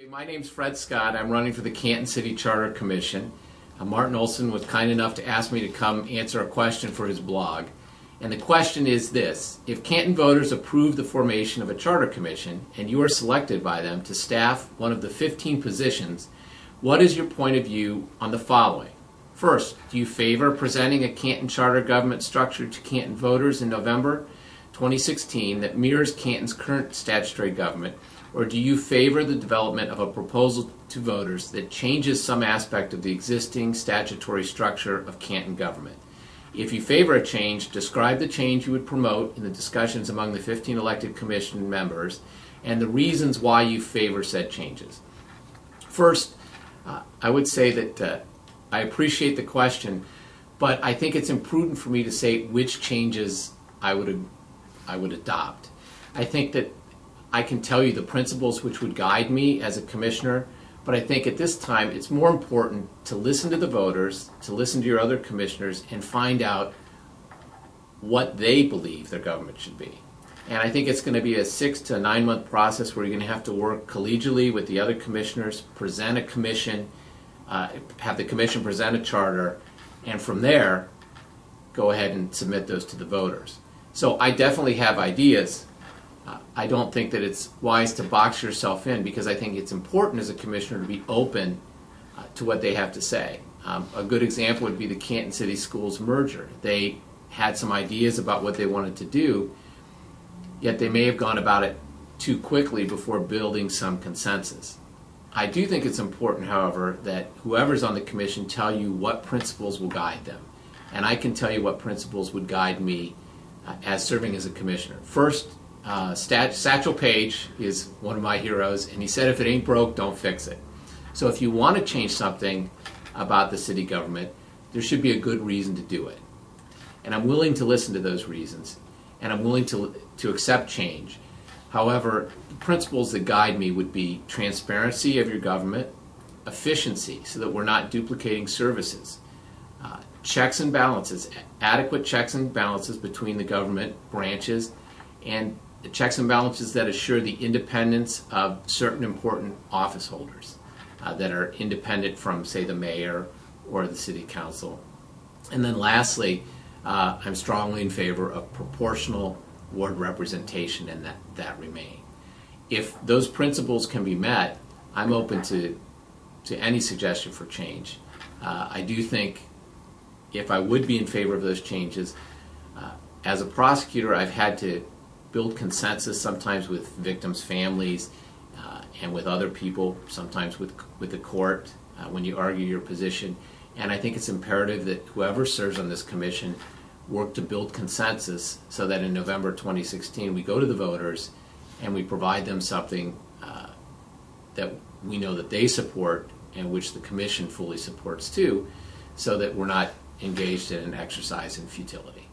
My name's Fred Scott. I'm running for the Canton City Charter Commission. Martin Olson was kind enough to ask me to come answer a question for his blog. And the question is this: if Canton voters approve the formation of a charter commission and you are selected by them to staff one of the 15 positions, what is your point of view on the following? First, do you favor presenting a Canton charter government structure to Canton voters in November 2016 that mirrors Canton's current statutory government, or do you favor the development of a proposal to voters that changes some aspect of the existing statutory structure of Canton government? If you favor a change, describe the change you would promote in the discussions among the 15 elected commission members and the reasons why you favor said changes. First, I would say that I appreciate the question, but I think it's imprudent for me to say which changes I would adopt. I think that I can tell you the principles which would guide me as a commissioner, but I think at this time it's more important to listen to the voters, to listen to your other commissioners, and find out what they believe their government should be. And I think it's going to be a 6 to 9 month process where you're going to have to work collegially with the other commissioners, present a commission, have the commission present a charter, and from there go ahead and submit those to the voters. So I definitely have ideas. I don't think that it's wise to box yourself in, because I think it's important as a commissioner to be open to what they have to say. A good example would be the Canton City Schools merger. They had some ideas about what they wanted to do, yet they may have gone about it too quickly before building some consensus. I do think it's important, however, that whoever's on the commission tell you what principles will guide them. And I can tell you what principles would guide me as serving as a commissioner. First, Satchel Paige is one of my heroes, and he said, if it ain't broke, don't fix it. So if you want to change something about the city government, there should be a good reason to do it. And I'm willing to listen to those reasons, and I'm willing to accept change. However, the principles that guide me would be transparency of your government, efficiency, so that we're not duplicating services, checks and balances, adequate checks and balances between the government branches, and checks and balances that assure the independence of certain important office holders that are independent from, say, the mayor or the city council. And then lastly, I'm strongly in favor of proportional ward representation, and that remain. If those principles can be met, I'm open to any suggestion for change. I do think if I would be in favor of those changes, as a prosecutor, I've had to build consensus, sometimes with victims' families and with other people, sometimes with the court when you argue your position. And I think it's imperative that whoever serves on this commission work to build consensus so that in November 2016 we go to the voters and we provide them something that we know that they support and which the commission fully supports too, so that we're not engaged in an exercise in futility.